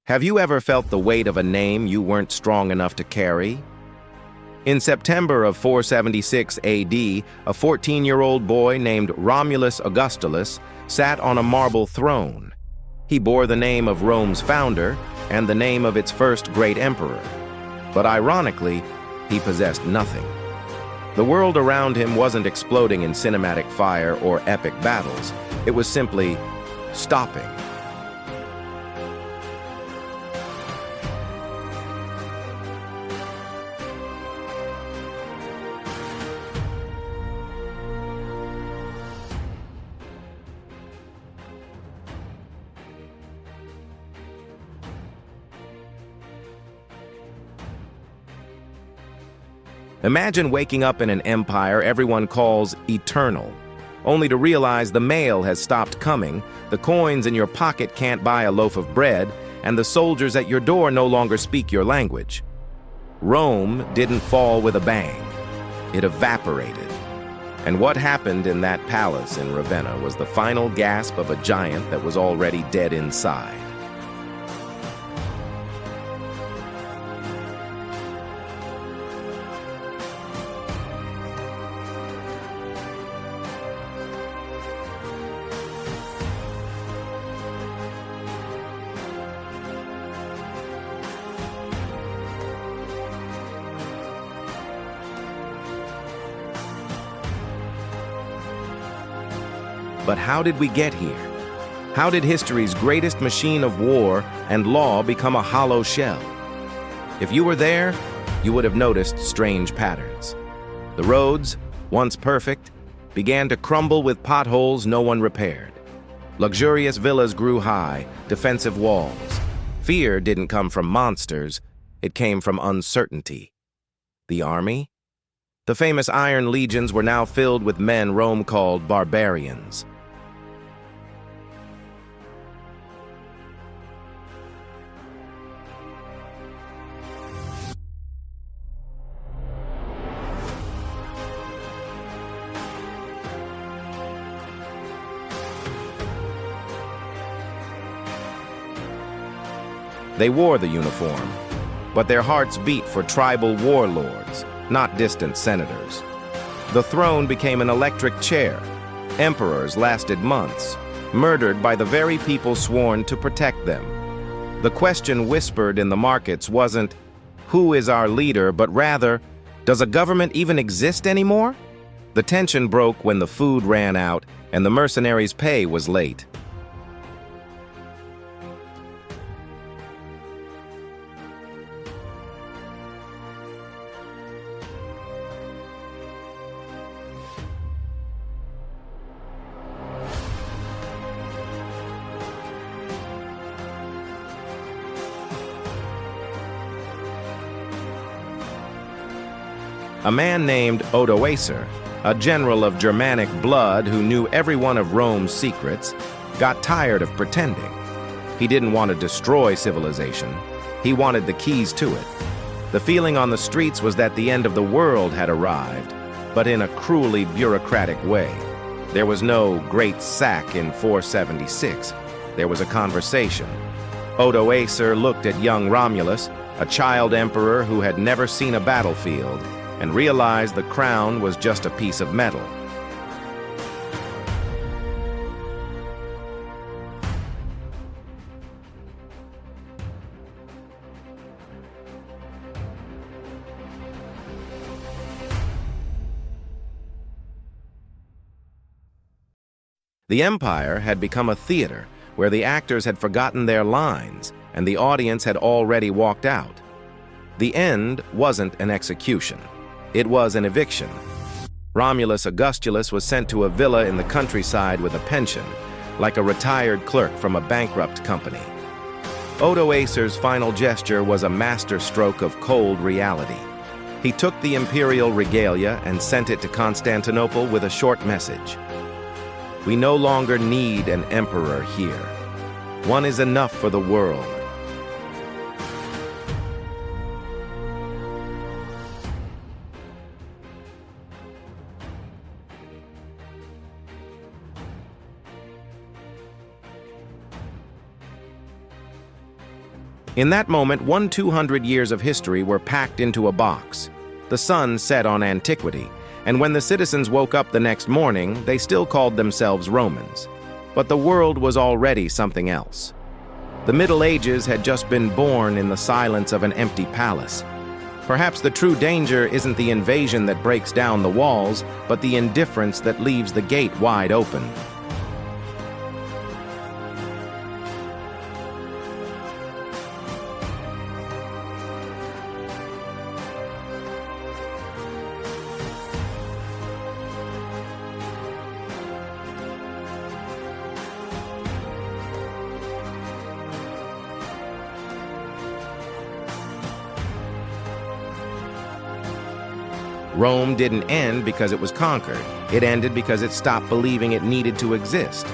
Have you ever felt the weight of a name you weren't strong enough to carry? In September of 476 AD, a 14-year-old boy named Romulus Augustulus sat on a marble throne. He bore the name of Rome's founder and the name of its first great emperor. But ironically, he possessed nothing. The world around him wasn't exploding in cinematic fire or epic battles. It was simply stopping. Imagine waking up in an empire everyone calls eternal, only to realize the mail has stopped coming, the coins in your pocket can't buy a loaf of bread, and the soldiers at your door no longer speak your language. Rome didn't fall with a bang. It evaporated. And what happened in that palace in Ravenna was the final gasp of a giant that was already dead inside. But how did we get here? How did history's greatest machine of war and law become a hollow shell? If you were there, you would have noticed strange patterns. The roads, once perfect, began to crumble with potholes no one repaired. Luxurious villas grew high, defensive walls. Fear didn't come from monsters, it came from uncertainty. The army? The famous Iron Legions were now filled with men Rome called barbarians. They wore the uniform, but their hearts beat for tribal warlords, not distant senators. The throne became an electric chair. Emperors lasted months, murdered by the very people sworn to protect them. The question whispered in the markets wasn't, "Who is our leader?" but rather, "Does a government even exist anymore?" The tension broke when the food ran out and the mercenaries' pay was late. A man named Odoacer, a general of Germanic blood who knew every one of Rome's secrets, got tired of pretending. He didn't want to destroy civilization. He wanted the keys to it. The feeling on the streets was that the end of the world had arrived, but in a cruelly bureaucratic way. There was no great sack in 476. There was a conversation. Odoacer looked at young Romulus, a child emperor who had never seen a battlefield, and realized the crown was just a piece of metal. The empire had become a theater where the actors had forgotten their lines and the audience had already walked out. The end wasn't an execution. It was an eviction. Romulus Augustulus was sent to a villa in the countryside with a pension, like a retired clerk from a bankrupt company. Odoacer's final gesture was a masterstroke of cold reality. He took the imperial regalia and sent it to Constantinople with a short message. "We no longer need an emperor here. One is enough for the world." In that moment, 200 years of history were packed into a box. The sun set on Antiquity, and when the citizens woke up the next morning, they still called themselves Romans. But the world was already something else. The Middle Ages had just been born in the silence of an empty palace. Perhaps the true danger isn't the invasion that breaks down the walls, but the indifference that leaves the gate wide open. Rome didn't end because it was conquered. It ended because it stopped believing it needed to exist.